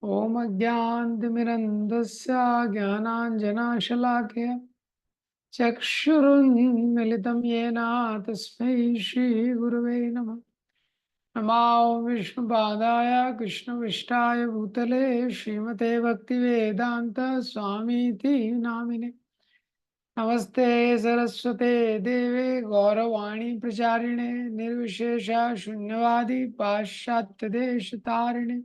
ओम अज्ञानतिमिरन्धस्य ज्ञानाञ्जनशलाकया चक्षुरुन्मिलितं येन तस्मै श्रीगुरवे नमः। नमो विष्णुपादाय कृष्णविष्टाय भूतले श्रीमते भक्तिवेदान्त स्वामीति नामिने। नमस्ते सरस्वते देवे गौरवाणी प्रचारिणे निर्विशेष शून्यवादी पाश्चात्य देश तारिणे।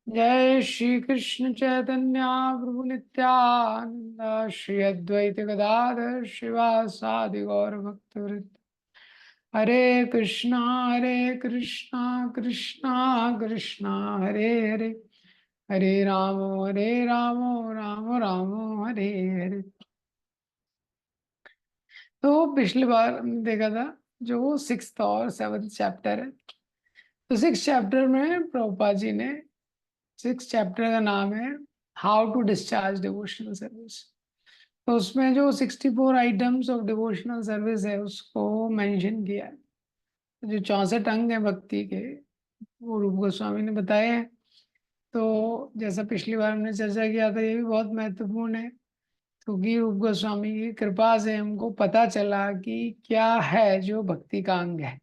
जय श्री कृष्ण चैतन्य प्रभु नित्यानंद श्री अद्वैत गदाधर शिवासादि गौर भक्तवृंद। हरे कृष्णा कृष्णा कृष्णा हरे हरे, हरे राम राम राम हरे हरे। तो पिछली बार हमने देखा था जो 6th और 7th चैप्टर है। तो 6th चैप्टर में प्रभुपाद जी ने 6th चैप्टर का नाम है how to discharge devotional service. तो उसमें जो 64 आइटम्स ऑफ डिवोशनल सर्विस है उसको मेंशन किया है। जो 64 अंग है भक्ति के वो रूप गोस्वामी ने बताए हैं। तो जैसा पिछली बार हमने चर्चा किया था ये भी बहुत महत्वपूर्ण है क्योंकि रूप गोस्वामी की कृपा से हमको पता चला कि क्या है जो भक्ति का अंग है।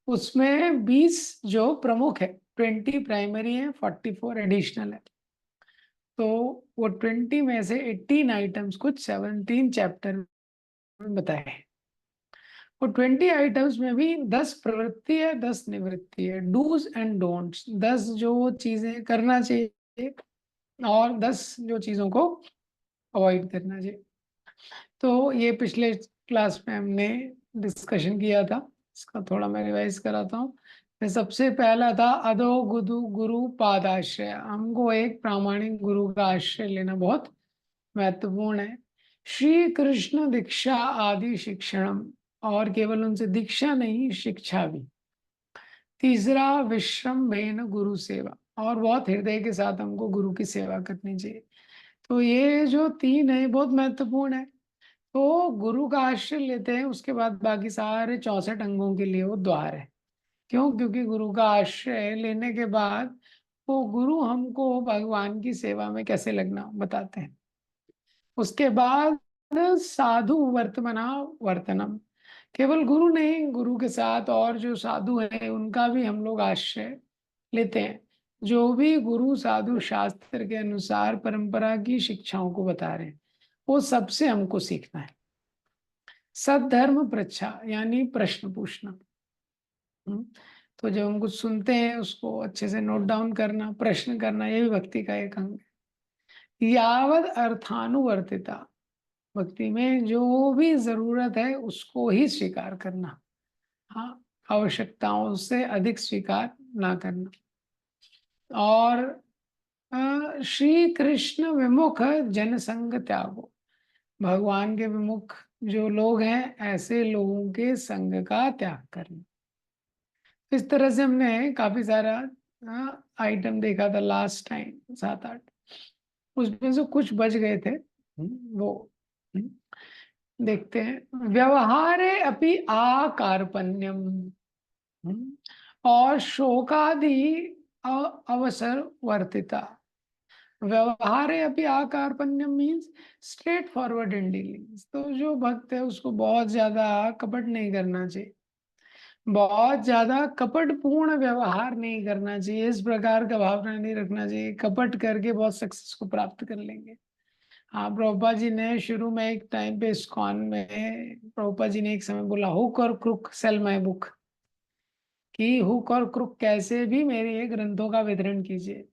उसमें 20 जो प्रमुख है, 20 प्राइमरी है, 44 एडिशनल है। तो वो 20 में से 18 आइटम्स कुछ 17 चैप्टर में बताए हैं। वो 20 आइटम्स में भी 10 प्रवृत्ति है, 10 निवृत्ति है, डूज एंड डोंट्स। 10 जो चीजें करना चाहिए और 10 जो चीजों को अवॉइड करना चाहिए। तो ये पिछले क्लास में हमने डिस्कशन किया था, इसका थोड़ा मैं रिवाइज कराता हूँ। सबसे पहला था अधो गुरु गुरु पादाश्रय। हमको एक प्रामाणिक गुरु का आश्रय लेना बहुत महत्वपूर्ण है। श्री कृष्ण दीक्षा आदि शिक्षणम, और केवल उनसे दीक्षा नहीं शिक्षा भी। तीसरा विश्रम भेन गुरु सेवा, और बहुत हृदय के साथ हमको गुरु की सेवा करनी चाहिए। तो ये जो 3 है बहुत महत्वपूर्ण है। तो गुरु का आश्रय लेते हैं उसके बाद बाकी सारे 64 अंगों के लिए वो द्वार है। क्यों? क्योंकि गुरु का आश्रय लेने के बाद वो गुरु हमको भगवान की सेवा में कैसे लगना बताते हैं। उसके बाद साधु वर्तमना वर्तनम, केवल गुरु नहीं गुरु के साथ और जो साधु है उनका भी हम लोग आश्रय लेते हैं। जो भी गुरु साधु शास्त्र के अनुसार परंपरा की शिक्षाओं को बता रहे हैं वो सबसे हमको सीखना है। सद्धर्म पृच्छा यानी प्रश्न पूछना। हम्म, तो जब हम कुछ सुनते हैं उसको अच्छे से नोट डाउन करना, प्रश्न करना, ये भी भक्ति का एक अंग है। यावत अर्थानुवर्तिता, भक्ति में जो भी जरूरत है उसको ही स्वीकार करना। हाँ, आवश्यकताओं से अधिक स्वीकार ना करना। और श्री कृष्ण विमुख जनसंग त्यागो, भगवान के विमुख जो लोग हैं ऐसे लोगों के संग का त्याग करना। इस तरह से हमने काफी सारा आइटम देखा था लास्ट टाइम, 7-8। उसमें से कुछ बच गए थे, वो देखते हैं। व्यवहारे अपि आकारपण्यम, और शोकादि अवसर वर्तिता। व्यवहारे अपि आकारपण्यम means straightforward in dealings. तो जो भक्त है उसको बहुत ज्यादा कपट नहीं करना चाहिए, बहुत ज्यादा कपटपूर्ण व्यवहार नहीं करना चाहिए, इस प्रकार का भावना नहीं रखना चाहिए। कपट करके बहुत सक्सेस को प्राप्त कर लेंगे। हाँ, प्रभुपा जी ने शुरू में एक टाइम पे इस्कॉन में प्रभुपा जी ने एक समय बोला हुक और क्रुक सेल माय बुक, कि हुक और क्रुक कैसे भी मेरे ये ग्रंथों का वितरण कीजिए।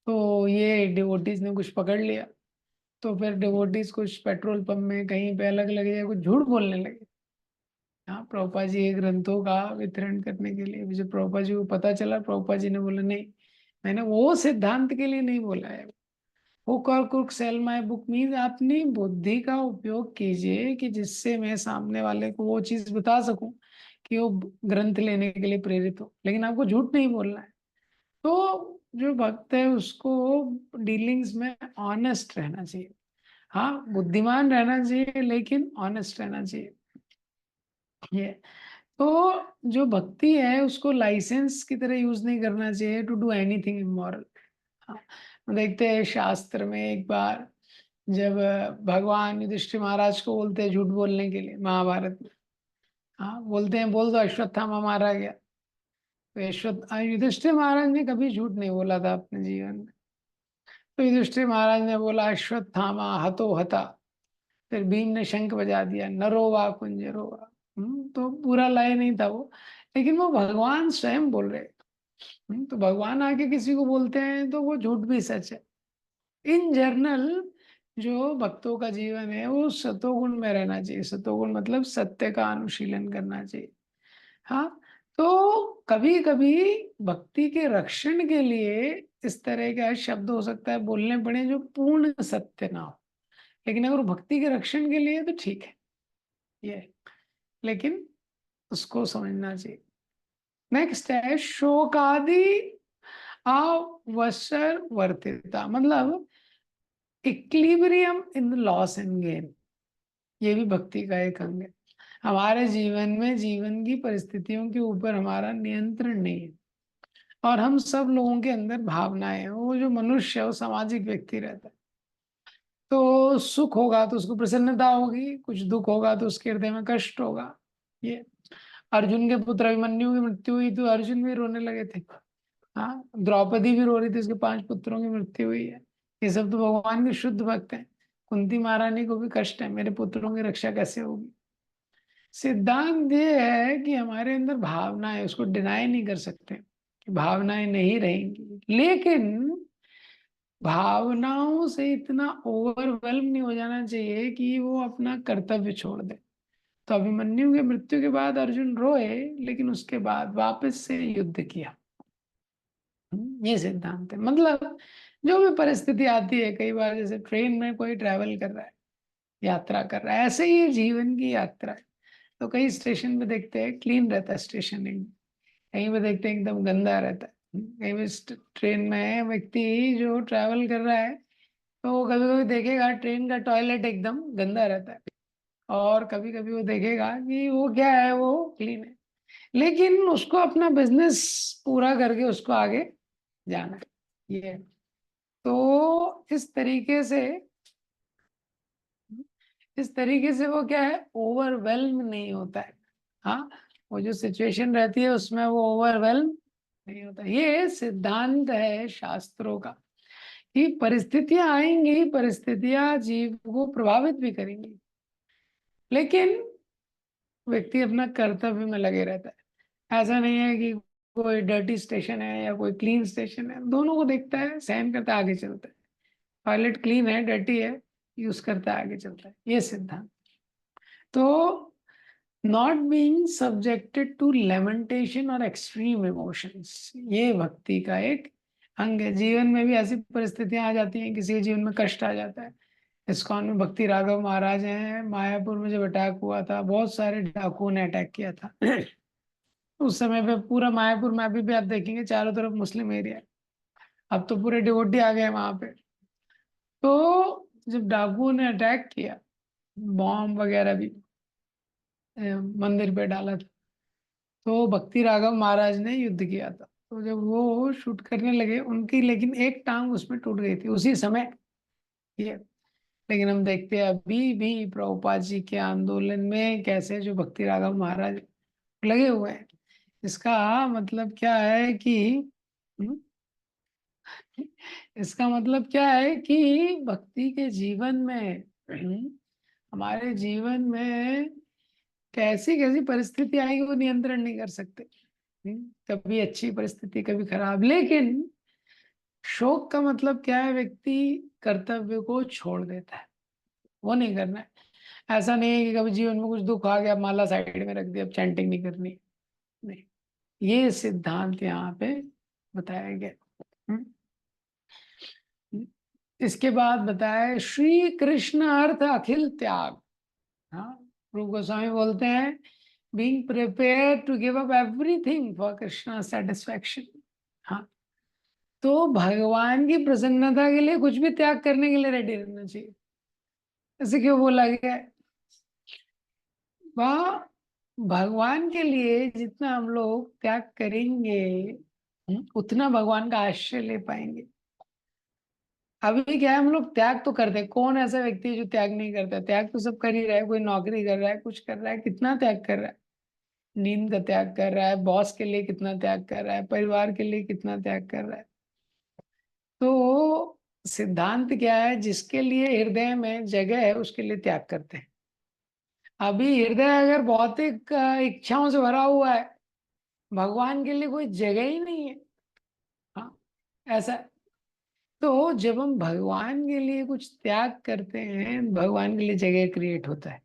तो ये डिवोटीज ने कुछ पकड़ लिया। तो फिर डिवोटीज कुछ पेट्रोल पंप में कहीं पे अलग अलग जगह कुछ झूठ बोलने लगे। हाँ, प्रभुपा जी ये ग्रंथों का वितरण करने के लिए, जब प्रभुपा जी को पता चला प्रभुपा जी ने बोला नहीं, मैंने वो सिद्धांत के लिए नहीं बोला है। हुक और crook sell my book means अपनी बुद्धि का उपयोग कीजिए कि जिससे मैं सामने वाले को वो चीज बता सकूं कि वो ग्रंथ लेने के लिए प्रेरित हो, लेकिन आपको झूठ नहीं बोलना है। तो जो भक्त है उसको डीलिंग्स में ऑनेस्ट रहना चाहिए। हाँ, बुद्धिमान रहना चाहिए लेकिन ऑनेस्ट रहना चाहिए। ये तो जो भक्ति है उसको लाइसेंस की तरह यूज नहीं करना चाहिए टू डू एनीथिंग इमोरल। हाँ, देखते हैं शास्त्र में एक बार जब भगवान युधिष्ठिर महाराज को बोलते हैं झूठ बोलने के लिए, महाभारत में। हाँ, बोलते हैं बोल दो अश्वत्थामा मारा गया। तो युधिष्ठिर महाराज ने कभी झूठ नहीं बोला था अपने जीवन में। तो युधिष्ठिर महाराज ने बोला अश्वत्थामा हतो हता। फिर भीम ने शंख बजा दिया, नरो वा कुंजरो वा। तो पूरा लय नहीं था वो, लेकिन वो भगवान स्वयं बोल रहे। तो भगवान आके किसी को बोलते हैं तो वो झूठ भी सच है। इन जनरल जो भक्तों का जीवन है वो सतोगुण में रहना चाहिए। सतोगुण मतलब सत्य का अनुशीलन करना चाहिए। हाँ, तो कभी कभी भक्ति के रक्षण के लिए इस तरह का शब्द हो सकता है बोलने पड़े जो पूर्ण सत्य ना हो, लेकिन अगर भक्ति के रक्षण के लिए तो ठीक है ये, लेकिन उसको समझना चाहिए। नेक्स्ट है शोकादि अवसर वर्तिता, मतलब equilibrium in the loss and gain. ये भी भक्ति का एक अंग है। हमारे जीवन में जीवन की परिस्थितियों के ऊपर हमारा नियंत्रण नहीं है, और हम सब लोगों के अंदर भावनाएं हैं। वो जो मनुष्य है वो सामाजिक व्यक्ति रहता है। तो सुख होगा तो उसको प्रसन्नता होगी, कुछ दुख होगा तो उसके हृदय में कष्ट होगा। ये अर्जुन के पुत्र अभिमन्यु की मृत्यु हुई तो अर्जुन भी रोने लगे थे। हाँ, द्रौपदी भी रो रही थी, उसके 5 पुत्रों की मृत्यु हुई है। ये सब तो भगवान के शुद्ध भक्त हैं। कुंती महारानी को भी कष्ट है, मेरे पुत्रों की रक्षा कैसे होगी। सिद्धांत ये है कि हमारे अंदर भावना है, उसको डिनाई नहीं कर सकते कि भावनाएं नहीं रहेंगी, लेकिन भावनाओं से इतना ओवरवेल्म नहीं हो जाना चाहिए कि वो अपना कर्तव्य छोड़ दे। तो अभिमन्यु की मृत्यु के बाद अर्जुन रोए, लेकिन उसके बाद वापस से युद्ध किया। ये सिद्धांत है। मतलब जो भी परिस्थिति आती है, कई बार जैसे ट्रेन में कोई ट्रैवल कर रहा है, यात्रा कर रहा है, ऐसे ही ये जीवन की यात्रा है। तो कई स्टेशन पे देखते हैं क्लीन रहता है स्टेशन, एकदम कहीं पे देखते हैं एकदम गंदा रहता है। कहीं पे ट्रेन में व्यक्ति जो ट्रैवल कर रहा है तो कभी कभी देखेगा ट्रेन का टॉयलेट एकदम गंदा रहता है, और कभी कभी वो देखेगा कि वो क्या है, वो क्लीन है। लेकिन उसको अपना बिजनेस पूरा करके उसको आगे जाना है। ये तो इस तरीके से वो क्या है, ओवरवेल्म नहीं होता है। हाँ, वो जो सिचुएशन रहती है उसमें वो ओवरवेल्म नहीं होता। ये सिद्धांत है शास्त्रों का कि परिस्थितियां आएंगी, परिस्थितियां जीव को प्रभावित भी करेंगी, लेकिन व्यक्ति अपना कर्तव्य में लगे रहता है। ऐसा नहीं है कि कोई डर्टी स्टेशन है या कोई क्लीन स्टेशन है, दोनों को देखता है, सहन करता है, आगे चलता है। टॉयलेट क्लीन है डर्टी है, यूज करता है, आगे चलता है। ये सिद्धांत। तो not being subjected to lamentation और एक्सट्रीम इमोशंस, ये भक्ति का एक अंग है। जीवन में भी ऐसी परिस्थितियां आ जाती हैं, किसी के जीवन में कष्ट आ जाता है। इस्कॉन में भक्ति राघव महाराज हैं, मायापुर में जब अटैक हुआ था, बहुत सारे डाकुओं ने अटैक किया था। उस समय पे पूरा मायापुर में अभी भी आप देखेंगे चारों तरफ मुस्लिम एरिया है। अब तो पूरे डिवोटी आ गए वहां पे। तो जब डाकुओं ने अटैक किया, बॉम्ब वगैरह भी मंदिर पे डाला था, तो भक्ति राघव महाराज ने युद्ध किया था। तो जब वो शूट करने लगे उनकी, लेकिन एक टांग उसमें टूट गई थी उसी समय। ये लेकिन हम देखते हैं अभी भी प्रभुपाद जी के आंदोलन में कैसे जो भक्ति राघव महाराज लगे हुए हैं। इसका मतलब क्या है कि हम्म, इसका मतलब क्या है कि भक्ति के जीवन में हमारे जीवन में कैसी कैसी परिस्थिति आएगी वो नियंत्रण नहीं कर सकते। कभी अच्छी परिस्थिति, कभी खराब, लेकिन शोक का मतलब क्या है, व्यक्ति कर्तव्य को छोड़ देता है, वो नहीं करना है। ऐसा नहीं है कि कभी जीवन में कुछ दुख आ गया, माला साइड में रख दी, अब चैंटिंग नहीं करनी। नहीं, ये सिद्धांत यहाँ पे बताया गया। हम्म? इसके बाद बताया श्री कृष्ण अर्थ अखिल त्याग। हाँ, रूप गोस्वामी बोलते हैं being prepare to give up everything for Krishna satisfaction. हाँ, तो भगवान की प्रसन्नता के लिए कुछ भी त्याग करने के लिए रेडी रहना चाहिए। ऐसे क्यों बोला गया है? वह भगवान के लिए जितना हम लोग त्याग करेंगे उतना भगवान का आश्रय ले पाएंगे। अभी क्या है, हम लोग त्याग तो करते हैं, कौन ऐसा व्यक्ति है जो त्याग नहीं करता? त्याग तो सब कर ही रहा है, कोई नौकरी कर रहा है, कुछ कर रहा है, कितना त्याग कर रहा है। नींद का त्याग कर रहा है, बॉस के लिए कितना त्याग कर रहा है, परिवार के लिए कितना त्याग कर रहा है। तो सिद्धांत क्या है, जिसके लिए हृदय में जगह है उसके लिए त्याग करते हैं। अभी हृदय अगर भौतिक इच्छाओं से भरा हुआ है, भगवान के लिए कोई जगह ही नहीं है। हाँ, ऐसा है। तो जब हम भगवान के लिए कुछ त्याग करते हैं, भगवान के लिए जगह क्रिएट होता है।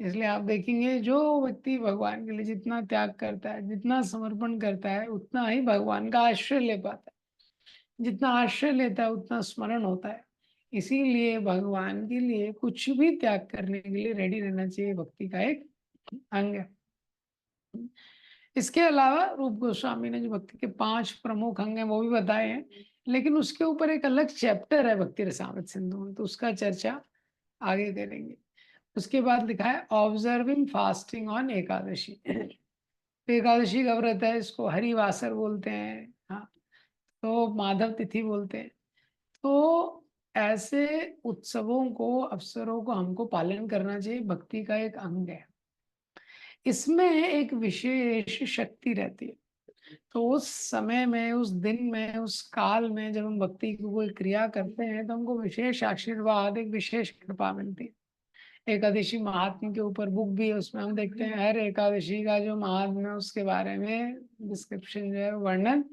इसलिए आप देखेंगे जो व्यक्ति भगवान के लिए जितना त्याग करता है, जितना समर्पण करता है, उतना ही भगवान का आश्रय ले पाता है। जितना आश्रय लेता है उतना स्मरण होता है। इसीलिए भगवान के लिए कुछ भी त्याग करने के लिए रेडी रहना चाहिए, भक्ति का एक अंग है। इसके अलावा रूप गोस्वामी ने जो भक्ति के 5 प्रमुख अंग हैं वो भी बताए हैं, लेकिन उसके ऊपर एक अलग चैप्टर है भक्ति रसामृत सिंधु में, तो उसका चर्चा आगे करेंगे। उसके बाद लिखा है ऑब्जर्विंग फास्टिंग ऑन एकादशी। तो एकादशी का व्रत है, इसको हरिवासर बोलते हैं, हाँ, तो माधव तिथि बोलते हैं। तो ऐसे उत्सवों को, अवसरों को हमको पालन करना चाहिए, भक्ति का एक अंग है। इसमें एक विशेष शक्ति रहती है। तो उस समय में, उस दिन में, उस काल में जब हम भक्ति की कोई क्रिया करते हैं तो हमको विशेष आशीर्वाद, एक विशेष कृपा मिलती है। एकादशी महात्म्य के ऊपर बुक भी है, उसमें हम देखते हैं हर एकादशी का जो महात्म्य है उसके बारे में डिस्क्रिप्शन जो है, वर्णन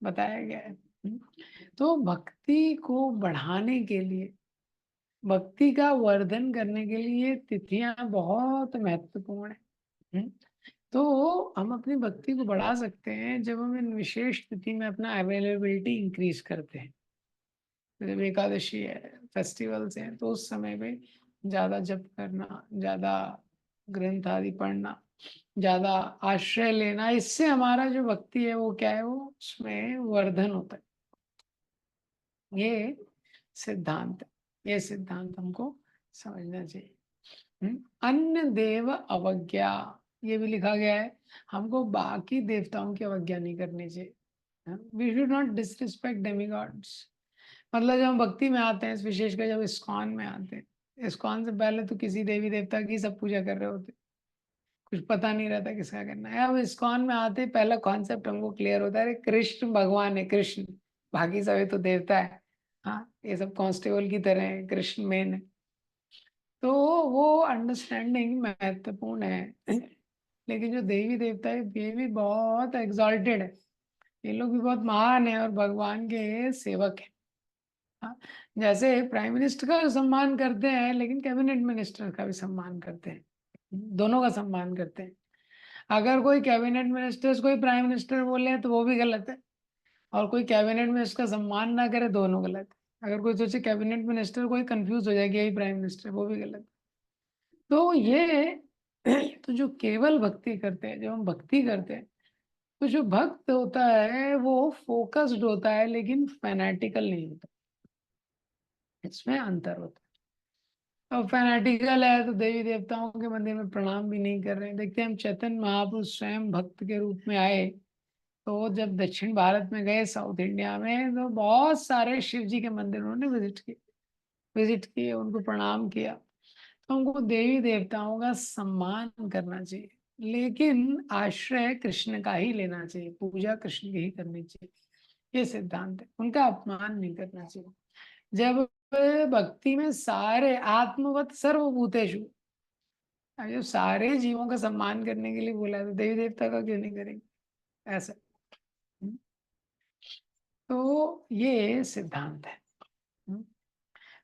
बताया गया है। तो भक्ति को बढ़ाने के लिए, भक्ति का वर्धन करने के लिए तिथियां बहुत महत्वपूर्ण है। तो हम अपनी भक्ति को बढ़ा सकते हैं जब हम इन विशेष तिथि में अपना अवेलेबिलिटी इंक्रीज करते हैं। जब एकादशी है, फेस्टिवल्स हैं, तो उस समय पे ज्यादा जप करना, ज्यादा ग्रंथ आदि पढ़ना, ज्यादा आश्रय लेना, इससे हमारा जो भक्ति है वो क्या है, वो उसमें वर्धन होता है। ये सिद्धांत है, ये सिद्धांत हमको समझना चाहिए। अन्य देव अवज्ञा, ये भी लिखा गया है, हमको बाकी देवताओं की अवज्ञा नहीं करनी चाहिए। We should not disrespect demigods. मतलब जब हम भक्ति में आते हैं, विशेषकर जब इस्कॉन में आते हैं, इस्कॉन से पहले तो किसी देवी देवता की सब पूजा कर रहे होते, कुछ पता नहीं रहता किसका करना है। अब इस्कॉन में आते पहला कॉन्सेप्ट हमको क्लियर होता है, कृष्ण भगवान है, कृष्ण, बाकी सभी तो देवता है। हाँ, ये सब कांस्टेबल की तरह है, कृष्ण मेन है। तो वो अंडरस्टैंडिंग महत्वपूर्ण है। लेकिन जो देवी देवता है ये भी बहुत एग्जॉल्टेड है, ये लोग भी बहुत महान है और भगवान के सेवक है। हाँ, जैसे प्राइम मिनिस्टर का सम्मान करते हैं, लेकिन कैबिनेट मिनिस्टर का भी सम्मान करते हैं, दोनों का सम्मान करते हैं। अगर कोई कैबिनेट मिनिस्टर कोई प्राइम मिनिस्टर बोले तो वो भी गलत है, और कोई कैबिनेट मिनिस्टर का सम्मान ना करे, दोनों गलत है। अगर कोई सोचे कैबिनेट मिनिस्टर, कोई कंफ्यूज हो जाएगी यही प्राइम मिनिस्टर, वो भी गलत। तो ये तो जो केवल भक्ति करते हैं, जब हम भक्ति करते हैं, तो जो भक्त होता है वो फोकस्ड होता है, लेकिन फैनेटिकल नहीं होता, इसमें अंतर होता है। अब फैनेटिकल है तो देवी देवताओं के मंदिर में प्रणाम भी नहीं कर रहे हैं। देखते हैं हम, चैतन्य महापुरुष स्वयं भक्त के रूप में आए, तो जब दक्षिण भारत में गए, साउथ इंडिया में, तो बहुत सारे शिव जी के मंदिर उन्होंने विजिट किए, उनको प्रणाम किया। तो हमको देवी देवताओं का सम्मान करना चाहिए, लेकिन आश्रय कृष्ण का ही लेना चाहिए, पूजा कृष्ण की ही करनी चाहिए, ये सिद्धांत है। उनका अपमान नहीं करना चाहिए। जब भक्ति में सारे आत्मवत सर्वभूतेषु, जो सारे जीवों का सम्मान करने के लिए बोला है, तो देवी देवता का क्यों नहीं करेंगे? ऐसा। तो ये सिद्धांत है।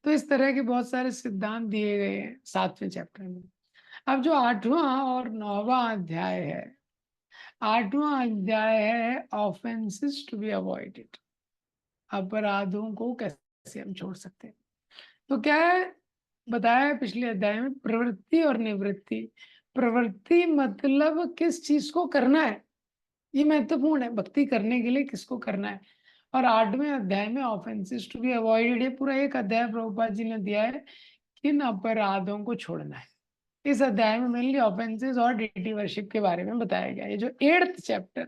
तो इस तरह के बहुत सारे सिद्धांत दिए गए हैं 7वें चैप्टर में। अब जो 8वां और 9वां अध्याय है, 8वां अध्याय है ऑफेंसेस टू बी अवॉइडेड, अपराधों को कैसे हम छोड़ सकते हैं। तो क्या है, बताया है पिछले अध्याय में, प्रवृत्ति और निवृत्ति। प्रवृत्ति मतलब किस चीज को करना है, ये महत्वपूर्ण है, भक्ति करने के लिए किसको करना है। और 8वें अध्याय में ऑफेंसेस टू बी अवॉइडेड, ये पूरा एक अध्याय प्रभुपाद जी ने दिया है, किन अपराधों को छोड़ना है। इस अध्याय में मेनली ऑफेंसेस और डिटी वर्शिप के बारे में बताया गया। ये जो 8th चैप्टर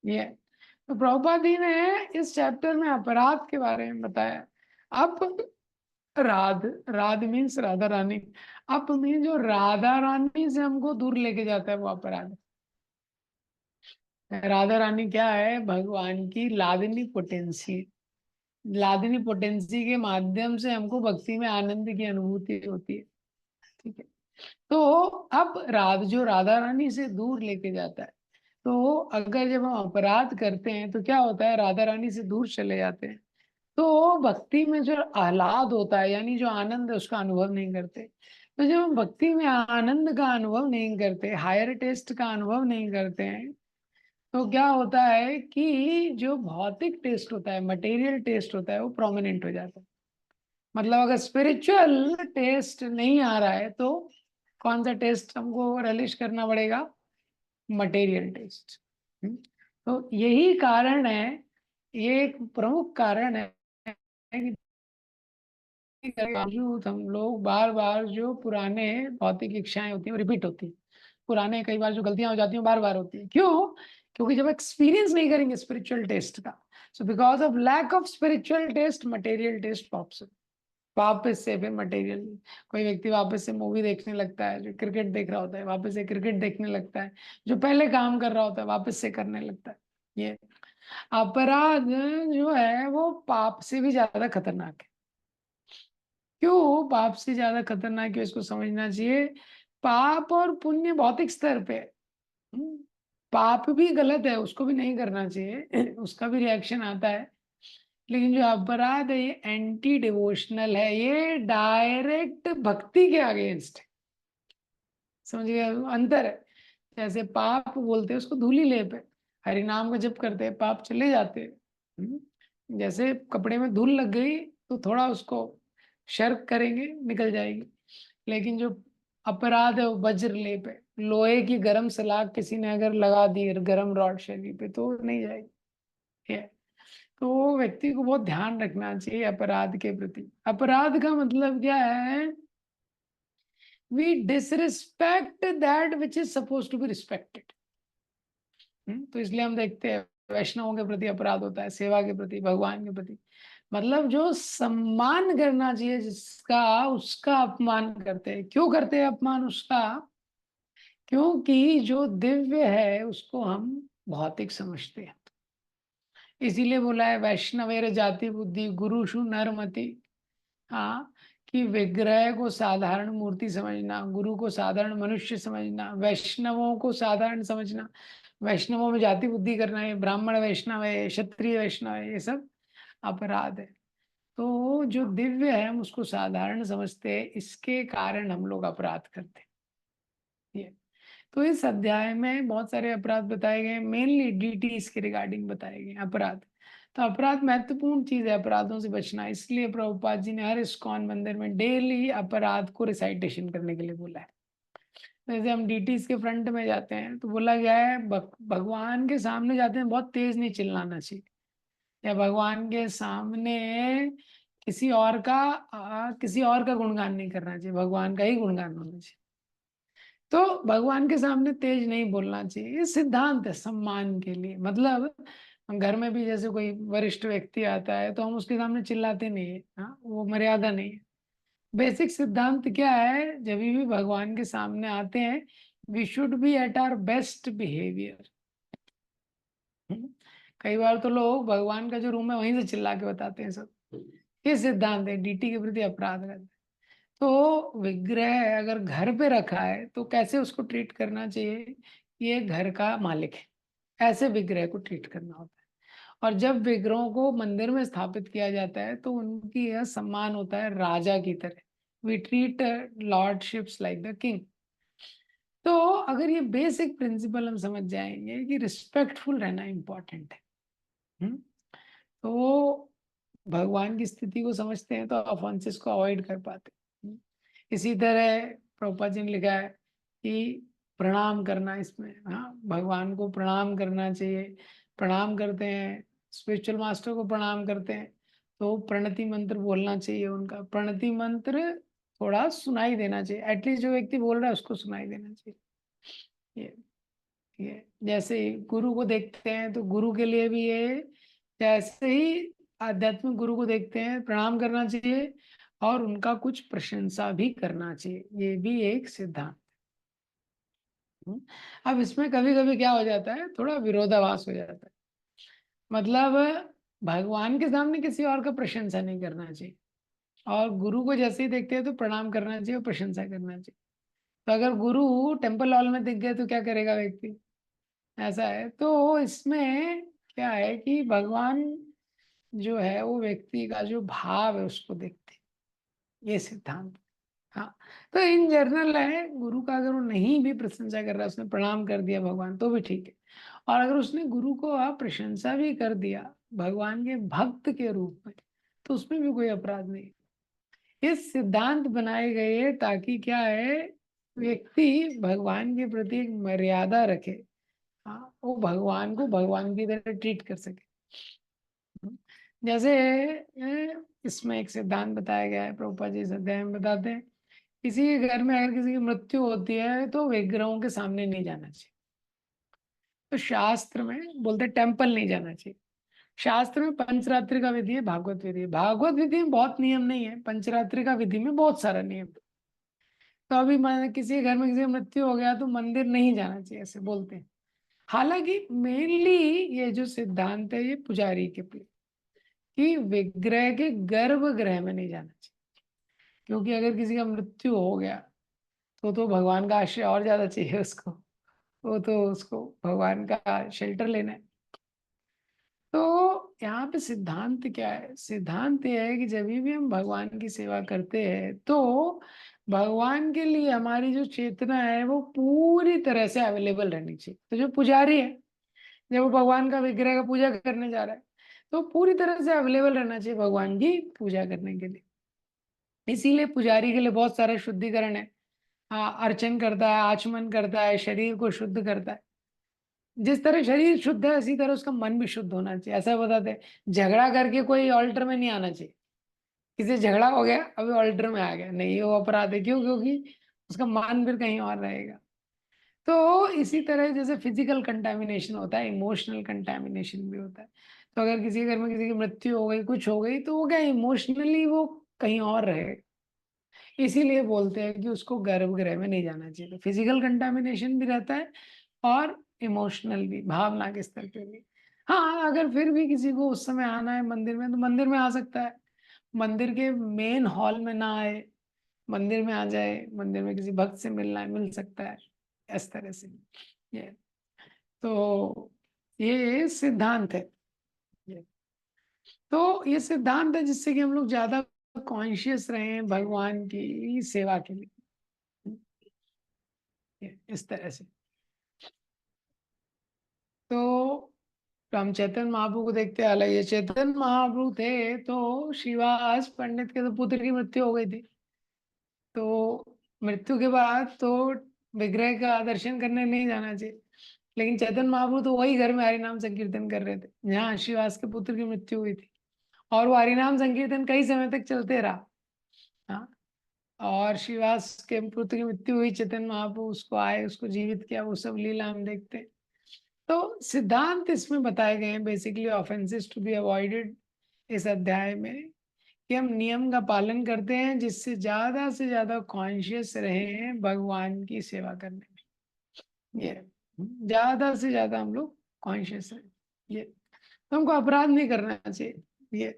ये है। तो प्रभुपाद जी ने इस चैप्टर में अपराध के बारे में बताया। अब राध, राध मीन्स राधा रानी, अब मीन जो राधा रानी से हमको दूर लेके जाता है वो अपराध है। राधा रानी क्या है? भगवान की लादिनी पोटेंसी। लादिनी पोटेंसी के माध्यम से हमको भक्ति में आनंद की अनुभूति होती है। ठीक है। तो अब जो राधा रानी से दूर लेके जाता है, तो अगर जब हम अपराध करते हैं तो क्या होता है? राधा रानी से दूर चले जाते हैं, तो भक्ति में जो आह्लाद होता है, यानी जो आनंद है, उसका अनुभव नहीं करते। तो जब हम भक्ति में आनंद का अनुभव नहीं करते, हायर टेस्ट का अनुभव नहीं करते हैं, तो क्या होता है कि जो भौतिक टेस्ट होता है, मटेरियल टेस्ट होता है, वो प्रोमिनेंट हो जाता है। मतलब अगर स्पिरिचुअल टेस्ट नहीं आ रहा है तो कौन सा टेस्ट हमको रिलीज करना पड़ेगा? Material taste. तो यही कारण है, ये एक प्रमुख कारण है कि बावजूद हम लोग बार बार जो पुराने भौतिक इच्छाएं होती हैं वो रिपीट होती है। पुराने कई बार जो गलतियां हो जाती हैं बार बार होती है। क्यों? क्योंकि जब एक्सपीरियंस नहीं करेंगे स्पिरिचुअल टेस्ट का, so because of lack of spiritual taste material taste pops up. वापस से फिर मटेरियल, कोई व्यक्ति वापस से मूवी देखने लगता है, जो क्रिकेट देख रहा होता है वापस से क्रिकेट देखने लगता है, जो पहले काम कर रहा होता है वापस से करने लगता है। ये अपराध जो है वो पाप से भी ज्यादा खतरनाक है। क्यों पाप से ज्यादा खतरनाक है? इसको समझना चाहिए। पाप और पुण्य भौतिक स्तर पे, हम्म, पाप भी गलत है, उसको भी नहीं करना चाहिए उसका भी रिएक्शन आता है। लेकिन जो अपराध है ये एंटी डिवोशनल है, ये डायरेक्ट भक्ति के अगेंस्ट है। समझ गए? अंतर है। जैसे पाप बोलते हैं उसको धूली लेप है, हरि नाम का जप करते हैं पाप चले जाते हैं। जैसे कपड़े में धूल लग गई तो थोड़ा उसको शर्क करेंगे निकल जाएगी। लेकिन जो अपराध है वो वज्र लेप है, लोहे की गरम सलाख किसी ने अगर लगा दी गरम रॉड शरीर पे तो नहीं जाएगी। ये है। तो व्यक्ति को बहुत ध्यान रखना चाहिए अपराध के प्रति। अपराध का मतलब क्या है? We disrespect that which is suppose to be respected. तो इसलिए हम देखते हैं वैष्णवों के प्रति अपराध होता है, सेवा के प्रति, भगवान के प्रति। मतलब जो सम्मान करना चाहिए जिसका, उसका अपमान करते हैं। क्यों करते हैं अपमान उसका? क्योंकि जो दिव्य है उसको हम भौतिक समझते हैं। इसीलिए बोला है वैष्णवेर जाति बुद्धि गुरुषु नरमति। हाँ, कि विग्रह को साधारण मूर्ति समझना, गुरु को साधारण मनुष्य समझना, वैष्णवों को साधारण समझना, वैष्णवों में जाति बुद्धि करना है, ब्राह्मण वैष्णव है, क्षत्रिय वैष्णव है, ये सब अपराध है। तो जो दिव्य है हम उसको साधारण समझते हैं, इसके कारण हम लोग अपराध करते हैं। ये तो इस अध्याय में बहुत सारे अपराध बताए गए, मेनली डीटीज के रिगार्डिंग बताए गए अपराध। तो अपराध महत्वपूर्ण चीज है, अपराधों से बचना। इसलिए प्रभुपाद जी ने हर इस्कॉन मंदिर में डेली अपराध को रिसाइटेशन करने के लिए बोला है। जैसे हम डीटीज के फ्रंट में जाते हैं तो बोला गया है भगवान के सामने जाते हैं बहुत तेज नहीं चिल्लाना चाहिए, या भगवान के सामने किसी और का गुणगान नहीं करना चाहिए, भगवान का ही गुणगान होना चाहिए। तो भगवान के सामने तेज नहीं बोलना चाहिए, ये सिद्धांत है सम्मान के लिए। मतलब हम घर में भी जैसे कोई वरिष्ठ व्यक्ति आता है तो हम उसके सामने चिल्लाते नहीं है, हाँ वो मर्यादा नहीं है। बेसिक सिद्धांत क्या है? जब भी भगवान के सामने आते हैं we should be at our best behaviour. कई बार तो लोग भगवान का जो रूम है वहीं से चिल्ला के बताते हैं सब। ये सिद्धांत है, डीटी के प्रति अपराध करते हैं। तो विग्रह अगर घर पे रखा है तो कैसे उसको ट्रीट करना चाहिए? ये घर का मालिक है, ऐसे विग्रह को ट्रीट करना होता है। और जब विग्रहों को मंदिर में स्थापित किया जाता है तो उनकी यह सम्मान होता है राजा की तरह। We treat lordships like the king. तो अगर ये बेसिक प्रिंसिपल हम समझ जाएंगे कि रिस्पेक्टफुल रहना इंपॉर्टेंट है, हम्म, तो भगवान की स्थिति को समझते हैं तो ऑफेंसेस को अवॉइड कर पाते हैं। इसी तरह प्रभुपाद जी ने लिखा है कि प्रणाम करना, इसमें हाँ भगवान को प्रणाम करना चाहिए। प्रणाम करते हैं, स्पिरिचुअल मास्टर को प्रणाम करते हैं तो प्रणति मंत्र बोलना चाहिए उनका। प्रणति मंत्र थोड़ा सुनाई देना चाहिए, एटलीस्ट जो व्यक्ति बोल रहा है उसको सुनाई देना चाहिए। ये जैसे ही गुरु को देखते हैं तो गुरु के लिए भी ये, जैसे ही आध्यात्मिक गुरु को देखते हैं प्रणाम करना चाहिए और उनका कुछ प्रशंसा भी करना चाहिए, ये भी एक सिद्धांत। अब इसमें कभी कभी क्या हो जाता है, थोड़ा विरोधाभास हो जाता है। मतलब भगवान के सामने किसी और का प्रशंसा नहीं करना चाहिए और गुरु को जैसे ही देखते हैं तो प्रणाम करना चाहिए और प्रशंसा करना चाहिए। तो अगर गुरु टेम्पल हॉल में दिख गए तो क्या करेगा व्यक्ति, ऐसा है। तो इसमें क्या है कि भगवान जो है वो व्यक्ति का जो भाव है उसको देखते हैं, ये सिद्धांत। हाँ, तो इन जनरल है, गुरु का अगर वो नहीं भी प्रशंसा कर रहा है, उसने प्रणाम कर दिया भगवान तो भी ठीक है। और अगर उसने गुरु को आप प्रशंसा भी कर दिया भगवान के भक्त के रूप में, तो उसमें भी कोई अपराध नहीं। ये सिद्धांत बनाए गए हैं ताकि क्या है, व्यक्ति भगवान के प्रति एक मर्यादा रखे। हाँ, वो भगवान को भगवान की तरह ट्रीट कर सके। जैसे इसमें एक सिद्धांत बताया गया है, प्रभुपाद जी इस अध्याय में बताते हैं, किसी के घर में अगर किसी की मृत्यु होती है तो विग्रहों के सामने नहीं जाना चाहिए। तो शास्त्र में बोलते हैं टेम्पल नहीं जाना चाहिए। शास्त्र में पंचरात्रि का विधि है, भागवत विधि है। भागवत विधि में बहुत नियम नहीं है, पंचरात्रि का विधि में बहुत सारा नियम। तो अभी किसी के घर में किसी की मृत्यु हो गया तो मंदिर नहीं जाना चाहिए, ऐसे बोलते हैं। हालांकि मेनली ये जो सिद्धांत है ये पुजारी के लिए, कि विग्रह के गर्भगृह में नहीं जाना चाहिए। क्योंकि अगर किसी का मृत्यु हो गया तो भगवान का आश्रय और ज्यादा चाहिए उसको, वो तो उसको भगवान का शेल्टर लेना है। तो यहाँ पे सिद्धांत क्या है, सिद्धांत ये है कि जब भी हम भगवान की सेवा करते हैं तो भगवान के लिए हमारी जो चेतना है वो पूरी तरह से अवेलेबल रहनी चाहिए। तो जो पुजारी है, जब वो भगवान का विग्रह का पूजा करने जा रहा है तो पूरी तरह से अवेलेबल रहना चाहिए भगवान की पूजा करने के लिए। इसीलिए पुजारी के लिए बहुत सारे शुद्धिकरण है। हाँ, अर्चन करता है, आचमन करता है, शरीर को शुद्ध करता है। जिस तरह शरीर शुद्ध है इसी तरह उसका मन भी शुद्ध होना चाहिए, ऐसा बताते हैं। झगड़ा करके कोई ऑल्टर में नहीं आना चाहिए। किसी से झगड़ा हो गया अभी ऑल्टर में आ गया, नहीं, वो अपराध है। क्यों? क्योंकि उसका मन फिर कहीं और रहेगा। तो इसी तरह जैसे फिजिकल कंटामिनेशन होता है, इमोशनल कंटामिनेशन भी होता है। तो अगर किसी के घर में किसी की मृत्यु हो गई, कुछ हो गई, तो वो क्या इमोशनली वो कहीं और रहेगा। इसीलिए बोलते हैं कि उसको गर्भगृह में नहीं जाना चाहिए। तो फिजिकल कंटामिनेशन भी रहता है और इमोशनल भी, भावना के स्तर पे भी। हाँ, अगर फिर भी किसी को उस समय आना है मंदिर में तो मंदिर में आ सकता है। मंदिर के मेन हॉल में ना आए, मंदिर में आ जाए, मंदिर में किसी भक्त से मिलना है मिल सकता है, इस तरह से। ये तो ये सिद्धांत है। ये तो ये सिद्धांत है जिससे कि हम लोग ज्यादा कॉन्शियस रहे भगवान की सेवा के लिए, इस तरह से। तो हम चैतन्य महाप्रभु को देखते हैं, अलग, ये चैतन्य महाप्रभु थे तो श्रीवास पंडित के तो पुत्र की मृत्यु हो गई थी। तो मृत्यु के बाद तो विग्रह का दर्शन करने नहीं जाना चाहिए। लेकिन चैतन्य महाप्रभु तो वही घर में हरिनाम संकीर्तन कर रहे थे जहाँ श्रीवास के पुत्र की मृत्यु हुई थी। और वो हरिनाम संकीर्तन कई समय तक चलते रहा। हाँ, और श्रीवास के पुत्र की मृत्यु हुई, चैतन्य महाप्रभु उसको आए, उसको जीवित किया, वो सब लीला हम देखते हैं। तो सिद्धांत इसमें बताए गए हैं, basically offences to be avoided इस अध्याय में, कि हम नियम का पालन करते हैं जिससे ज्यादा कॉन्शियस रहे भगवान की सेवा करने में। ये ज्यादा से ज्यादा हम लोग कॉन्शियस रहे, ये तो हमको अपराध नहीं करना चाहिए। ये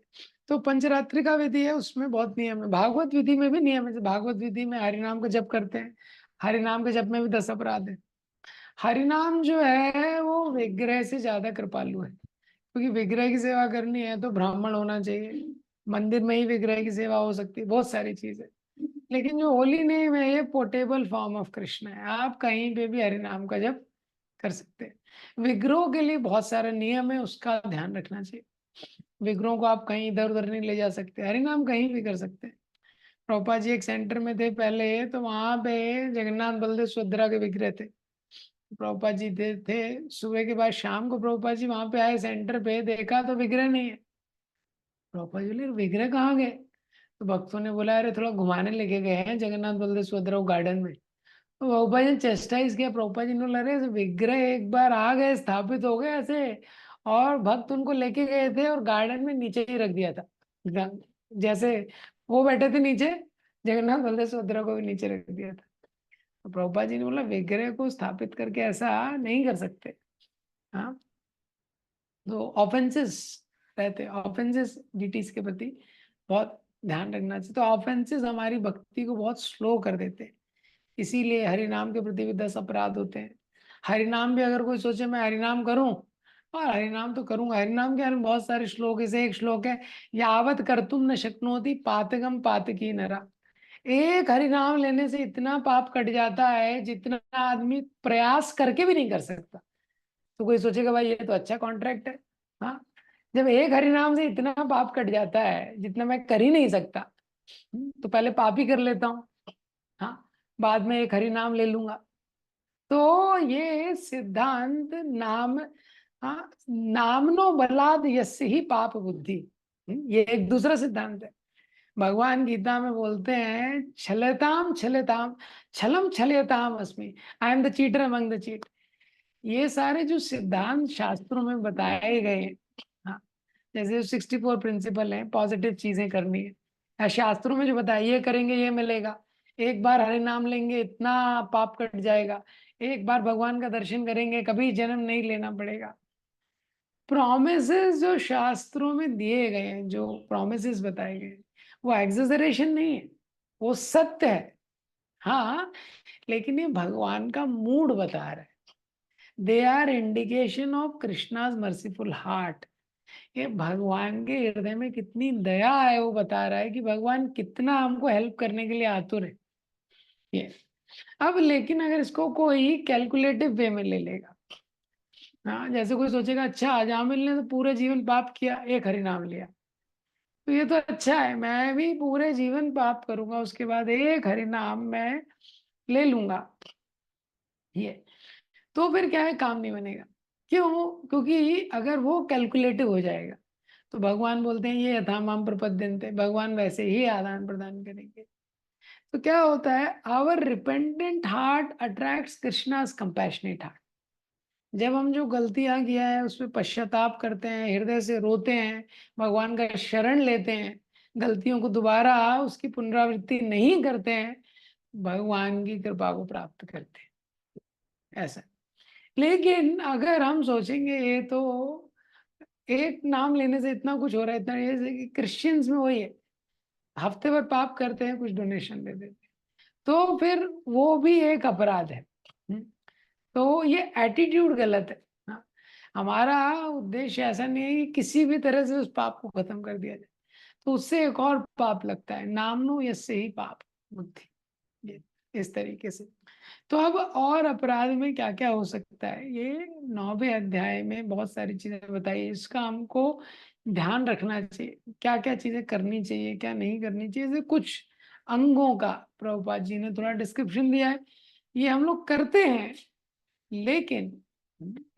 तो पंचरात्रि का विधि है, उसमें बहुत नियम है। भागवत विधि में भी नियम है। जैसे भागवत विधि में हरिनाम का जप करते हैं, हरिनाम के जप में भी 10 अपराध है। हरिनाम जो है वो विग्रह से ज्यादा कृपालु है, क्योंकि विग्रह की सेवा करनी है तो ब्राह्मण होना चाहिए, मंदिर में ही विग्रह की सेवा हो सकती है, बहुत सारी चीजें। लेकिन जो होली नेम है ये पोर्टेबल फॉर्म ऑफ कृष्ण है, आप कहीं पे भी हरिनाम का जप कर सकते हैं। विग्रहों के लिए बहुत सारे नियम है, उसका ध्यान रखना चाहिए। विग्रहों को आप कहीं इधर उधर नहीं ले जा सकते, हरिनाम कहीं भी कर सकते हैं। प्रभुपाद जी एक सेंटर में थे पहले, तो वहां पे जगन्नाथ बलदेव सुभद्रा के विग्रह थे। प्रभुपाद जी थे सुबह के बाद शाम को, प्रभुपाद जी वहां पे आए सेंटर पे, देखा तो विग्रह नहीं है। प्रभुपाद जी बोले विग्रह कहाँ गए? तो भक्तों ने बोला अरे थोड़ा घुमाने लेके गए हैं जगन्नाथ बलदेव सुभद्रा गार्डन में। तो प्रभुपाद जी ने चेस्टाइज किया, प्रभुपाद जी ने बोला अरे विग्रह एक बार आ गए, स्थापित हो गए ऐसे, और भक्त उनको लेके गए थे और गार्डन में नीचे ही रख दिया था। जैसे वो बैठे थे नीचे, जगन्नाथ बलदेव सुभद्रा को भी नीचे रख दिया था। तो प्रभुपाद जी ने बोला विग्रह को स्थापित करके ऐसा नहीं कर सकते। हाँ, तो ऑफेंसेस रहते, ऑफेंसेस डीटीज के प्रति बहुत ध्यान रखना चाहिए। तो ऑफेंसेस हमारी भक्ति को बहुत स्लो कर देते हैं, इसीलिए हरिनाम के प्रति भी 10 अपराध होते हैं। हरिनाम भी अगर कोई सोचे मैं हरिनाम करूं, और हरिनाम तो करूंगा, हरिनाम के में बहुत सारे श्लोक, इसे एक श्लोक है, यावत कर्तुम न शक्नोति पातकम पातकी नरा। एक हरिनाम लेने से इतना पाप कट जाता है जितना आदमी प्रयास करके भी नहीं कर सकता। तो कोई सोचेगा भाई ये तो अच्छा कॉन्ट्रैक्ट है। हाँ, जब एक हरिनाम से इतना पाप कट जाता है जितना मैं कर ही नहीं सकता, तो पहले पाप ही कर लेता हूँ। हाँ, बाद में एक हरिनाम ले लूंगा। तो ये सिद्धांत नाम, हाँ, नामनो बलाद यस्य ही पाप बुद्धि, ये एक दूसरा सिद्धांत है। भगवान गीता में बोलते हैं छलताम छलताम छलम छलयताम अस्मि, I am the cheater among the cheat. ये सारे जो सिद्धांत शास्त्रों में बताए गए हैं, हाँ, जैसे 64 प्रिंसिपल हैं, पॉजिटिव चीजें करनी है, या शास्त्रों में जो बताया ये करेंगे ये मिलेगा, एक बार हरि नाम लेंगे इतना पाप कट जाएगा, एक बार भगवान का दर्शन करेंगे कभी जन्म नहीं लेना पड़ेगा। प्रोमिसेस जो शास्त्रों में दिए गए हैं, जो प्रोमिसेस बताए गए हैं, वो एग्जेजरेशन नहीं है, वो सत्य है। हाँ, लेकिन ये भगवान का मूड बता रहा है, they are indication of Krishna's merciful heart. ये भगवान के हृदय में कितनी दया है वो बता रहा है कि भगवान कितना हमको हेल्प करने के लिए आतुर है। ये अब लेकिन अगर इसको कोई कैलकुलेटिव वे में ले लेगा, हाँ, जैसे कोई सोचेगा अच्छा आजामिल ने तो पूरे जीवन पाप किया, एक हरि नाम लिया, तो ये तो अच्छा है, मैं भी पूरे जीवन पाप करूंगा उसके बाद एक हरि नाम मैं ले लूंगा, ये तो फिर क्या है, काम नहीं बनेगा। क्यों? क्योंकि अगर वो कैलकुलेटिव हो जाएगा तो भगवान बोलते हैं ये यथामाम प्रपद्यन्ते, भगवान वैसे ही आदान प्रदान करेंगे। तो क्या होता है, our repentant heart attracts Krishna's compassionate heart. जब हम जो गलतियां किया है उस पर पश्चाताप करते हैं, हृदय से रोते हैं, भगवान का शरण लेते हैं, गलतियों को दोबारा उसकी पुनरावृत्ति नहीं करते हैं, भगवान की कृपा को प्राप्त करते हैं, ऐसा। लेकिन अगर हम सोचेंगे ये तो एक नाम लेने से इतना कुछ हो रहा है, इतना, ये क्रिश्चियंस में वही है, हफ्ते भर पाप करते हैं कुछ डोनेशन दे देते हैं, तो फिर वो भी एक अपराध है। तो ये एटीट्यूड गलत है। हाँ, हमारा उद्देश्य ऐसा नहीं है कि किसी भी तरह से उस पाप को खत्म कर दिया जाए, तो उससे एक और पाप लगता है, नामनो यस्य ही पाप बुद्धि, ये इस तरीके से। तो अब और अपराध में क्या क्या हो सकता है, ये 9वें अध्याय में बहुत सारी चीजें बताई है, इसका हमको ध्यान रखना चाहिए, क्या क्या चीजें करनी चाहिए क्या नहीं करनी चाहिए। जैसे कुछ अंगों का प्रभुपाद जी ने थोड़ा डिस्क्रिप्शन दिया है, ये हम लोग करते हैं लेकिन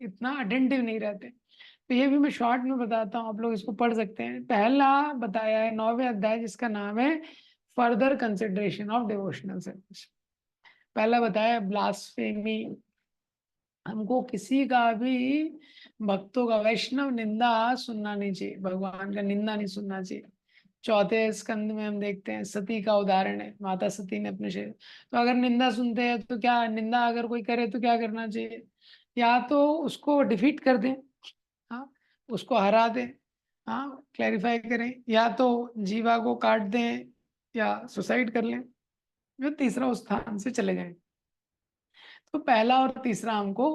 इतना अटेंटिव नहीं रहते। तो ये भी मैं शॉर्ट में बताता हूँ, आप लोग इसको पढ़ सकते हैं। पहला बताया है 9वें अध्याय जिसका नाम है further consideration of devotional service. पहला बताया ब्लास्फेमी, हमको किसी का भी भक्तों का वैष्णव निंदा सुनना नहीं चाहिए, भगवान का निंदा नहीं सुनना चाहिए। चौथे स्कंद में हम देखते हैं सती का उदाहरण है, माता सती ने अपने शरीर, तो अगर निंदा सुनते हैं तो क्या, निंदा अगर कोई करे तो क्या करना चाहिए, या तो उसको डिफीट कर दें, हाँ, उसको हरा दें, हाँ, क्लैरिफाई करें, या तो जीवा को काट दें या सुसाइड कर लें, जो तीसरा उस स्थान से चले जाएं। तो पहला और तीसरा हमको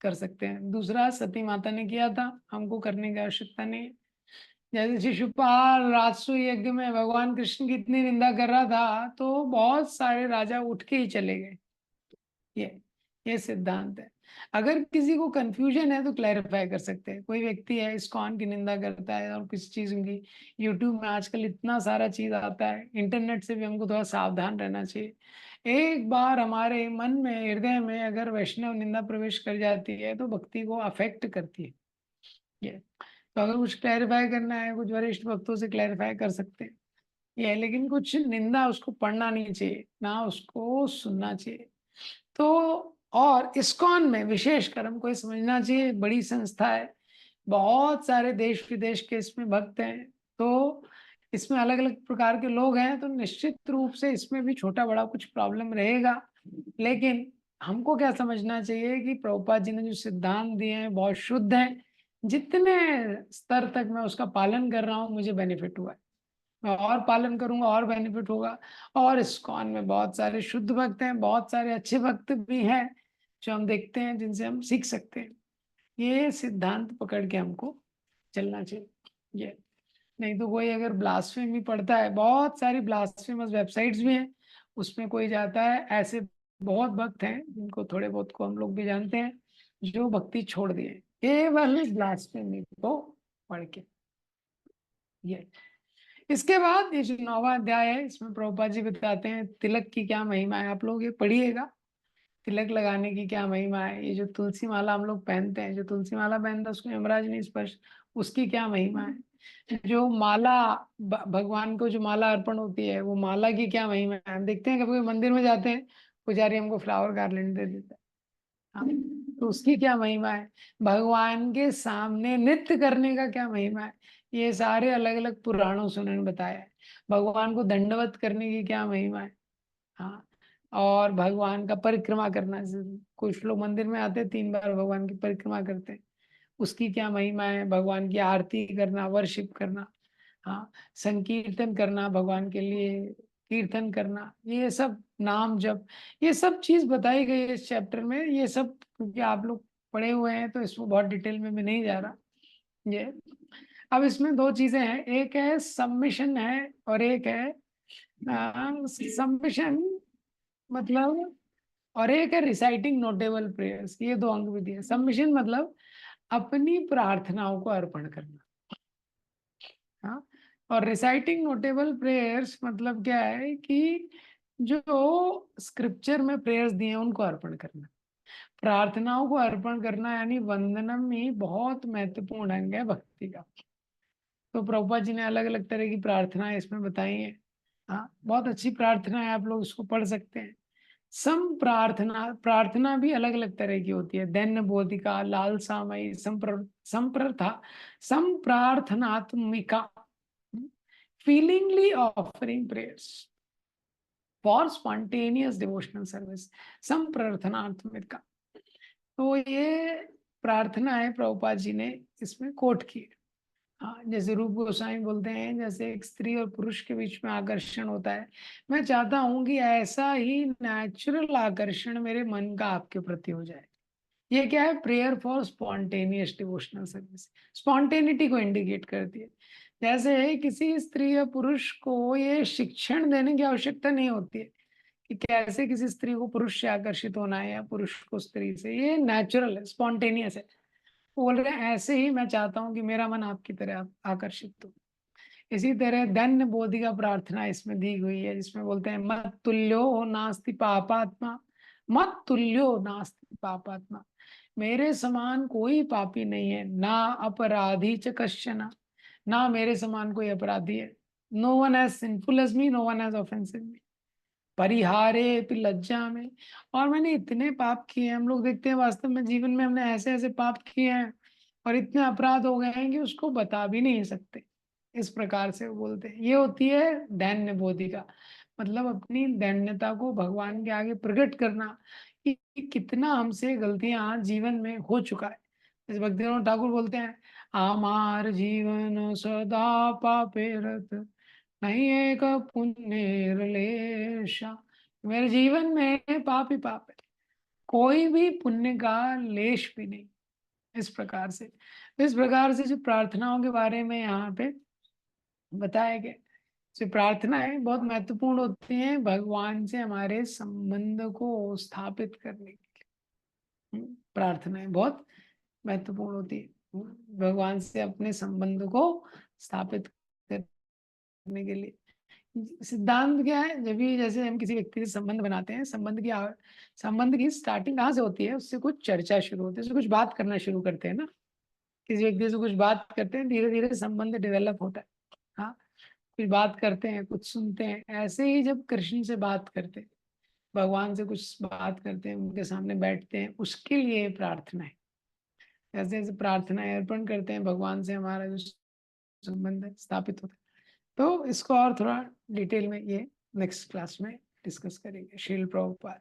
कर सकते हैं, दूसरा सती माता ने किया था, हमको करने की आवश्यकता नहीं है। जैसे शिशुपाल राजसू यज्ञ में भगवान कृष्ण की इतनी निंदा कर रहा था तो बहुत सारे राजा उठ के ही चले गए, ये ये सिद्धांत है। अगर किसी को कंफ्यूजन है तो क्लैरिफाई कर सकते हैं, कोई व्यक्ति है इस्कॉन की निंदा करता है और किसी चीज की, यूट्यूब में आजकल इतना सारा चीज आता है, इंटरनेट से भी हमको थोड़ा सावधान रहना चाहिए। एक बार हमारे मन में हृदय में अगर वैष्णव निंदा प्रवेश कर जाती है तो भक्ति को अफेक्ट करती है ये। तो अगर कुछ क्लैरिफाई करना है कुछ वरिष्ठ भक्तों से क्लैरिफाई कर सकते हैं। ये है, लेकिन कुछ निंदा उसको पढ़ना नहीं चाहिए, ना उसको सुनना चाहिए। तो और इस्कॉन में विशेषकर हमको ये समझना चाहिए, बड़ी संस्था है, बहुत सारे देश विदेश के इसमें भक्त हैं, तो इसमें अलग अलग प्रकार के लोग हैं, तो निश्चित रूप से इसमें भी छोटा बड़ा कुछ प्रॉब्लम रहेगा। लेकिन हमको क्या समझना चाहिए कि प्रभुपाद जी ने जो सिद्धांत दिए हैं बहुत शुद्ध हैं, जितने स्तर तक मैं उसका पालन कर रहा हूँ मुझे बेनिफिट हुआ है, मैं और पालन करूंगा और बेनिफिट होगा। और इस्कॉन में बहुत सारे शुद्ध भक्त हैं, बहुत सारे अच्छे भक्त भी हैं जो हम देखते हैं, जिनसे हम सीख सकते हैं। ये सिद्धांत पकड़ के हमको चलना चाहिए। ये नहीं तो कोई अगर ब्लास्फेमी पढ़ता है, बहुत सारी ब्लास्फेमस वेबसाइट्स भी हैं, उसमें कोई जाता है, ऐसे बहुत भक्त हैं जिनको थोड़े बहुत को हम लोग भी जानते हैं, जो भक्ति छोड़ दिए केवल ब्लास्फेमी को पढ़ के। ये इसके बाद ये जो 9वां अध्याय है, इसमें प्रभुपाद जी बताते हैं तिलक की क्या महिमा है। आप लोग ये पढ़िएगा, तिलक लगाने की क्या महिमा है। ये जो तुलसी माला हम लोग पहनते हैं, जो तुलसी माला पहनता है उसको यमराज नहीं स्पर्श, उसकी क्या महिमा है। जो माला भगवान को जो माला अर्पण होती है, वो माला की क्या महिमा है। हम देखते हैं कभी मंदिर में जाते हैं, पुजारी हमको फ्लावर गार्लैंड दे देता है, हाँ, तो उसकी क्या महिमा है। भगवान के सामने नृत्य करने का क्या महिमा है। ये सारे अलग अलग पुराणों से उन्होंने बताया है। भगवान को दंडवत करने की क्या महिमा है। हाँ, और भगवान का परिक्रमा करना, कुछ लोग मंदिर में आते हैं 3 बार भगवान की परिक्रमा करते हैं, उसकी क्या महिमा है। भगवान की आरती करना, वर्शिप करना, हाँ, संकीर्तन करना, भगवान के लिए कीर्तन करना, ये सब नाम जप, ये सब चीज बताई गई है इस चैप्टर में। ये सब क्योंकि आप लोग पढ़े हुए हैं तो इसमें बहुत डिटेल में मैं नहीं जा रहा। ये अब इसमें दो चीजें हैं, एक है सबमिशन है और एक है सबमिशन मतलब, और एक है रिसाइटिंग नोटेबल प्रेयर्स। ये दो अंग विधि है। सबमिशन मतलब अपनी प्रार्थनाओं को अर्पण करना, हाँ, और रिसाइटिंग नोटेबल प्रेयर्स मतलब क्या है कि जो स्क्रिप्चर में प्रेयर्स दिए हैं उनको अर्पण करना, प्रार्थनाओं को अर्पण करना, यानी वंदनम ही बहुत महत्वपूर्ण अंग है भक्ति का। तो प्रभुपाद जी ने अलग अलग तरह की प्रार्थनाएं इसमें बताई हैं, हाँ, बहुत अच्छी प्रार्थना है, आप लोग उसको पढ़ सकते हैं। सम प्रार्थना, प्रार्थना भी अलग अलग तरह की होती है, दैन्य बोधिका, लालसामयी, संप्रथा, संप्रार्थनात्मिका, feelingly offering prayers for spontaneous devotional service, संप्रार्थनात्मिका। तो ये प्रार्थना है प्रभुपाद जी ने इसमें कोट की है। हाँ, जैसे रूप गोस्वामी बोलते हैं, जैसे एक स्त्री और पुरुष के बीच में आकर्षण होता है, मैं चाहता हूं कि ऐसा ही नेचुरल आकर्षण मेरे मन का आपके प्रति हो जाए। ये क्या है, prayer for spontaneous devotional service, spontaneity को इंडिकेट करती है। जैसे किसी स्त्री या पुरुष को ये शिक्षण देने की आवश्यकता नहीं होती है कि कैसे किसी स्त्री को पुरुष से आकर्षित होना है या पुरुष को स्त्री से, ये नेचुरल है, स्पॉन्टेनियस है। बोल रहे हैं ऐसे ही मैं चाहता हूँ कि मेरा मन आपकी तरह आकर्षित हो। इसी तरह धन्य बोधि का प्रार्थना इसमें दी हुई है, जिसमें बोलते हैं मत तुल्यो नास्ति पापात्मा, मत तुल्यो नास्ति पापात्मा, मेरे समान कोई पापी नहीं है, ना अपराधी च कश्चन, ना मेरे समान कोई अपराधी है। No one as sinful as me, no one as offensive me, परिहारे पि लज्जा में। और मैंने इतने पाप किए हैं, हम लोग देखते हैं वास्तव में जीवन में हमने ऐसे ऐसे पाप किए हैं और इतने अपराध हो गए हैं कि उसको बता भी नहीं सकते। इस प्रकार से वो बोलते हैं, ये होती है दैन्य बोधिका, मतलब अपनी दैन्यता को भगवान के आगे प्रकट करना कि कितना हमसे गलतियां जीवन में हो चुका है। जैसे भक्तिनाथ ठाकुर बोलते हैं, आमार जीवन सदा पापे रत, नहीं एक पुण्य लेशा, मेरे जीवन में पाप ही पाप है, कोई भी पुण्य का लेश भी नहीं। इस प्रकार से जो प्रार्थनाओं के बारे में यहाँ पे बताया गया, जो प्रार्थनाएं बहुत महत्वपूर्ण होती हैं भगवान से हमारे संबंध को स्थापित करने के लिए। प्रार्थनाएं बहुत महत्वपूर्ण होती है भगवान से अपने संबंध को स्थापित करने के लिए। सिद्धांत क्या है, जब भी जैसे हम किसी व्यक्ति से संबंध बनाते हैं, संबंध की स्टार्टिंग कहाँ से होती है, उससे कुछ चर्चा शुरू होती है, उससे कुछ बात करना शुरू करते हैं ना, किसी व्यक्ति से कुछ बात करते हैं, धीरे धीरे संबंध डेवलप होता है। हाँ, कुछ बात करते हैं, कुछ सुनते हैं। ऐसे ही जब कृष्ण से बात करते हैं, भगवान से कुछ बात करते हैं, उनके सामने बैठते हैं, उसके लिए प्रार्थना है। जैसे जैसे प्रार्थनाएं अर्पण करते हैं भगवान से, हमारा जो संबंध है स्थापित होता है। तो इसको और थोड़ा डिटेल में ये नेक्स्ट क्लास में डिस्कस करेंगे। श्रील प्रभुपाद।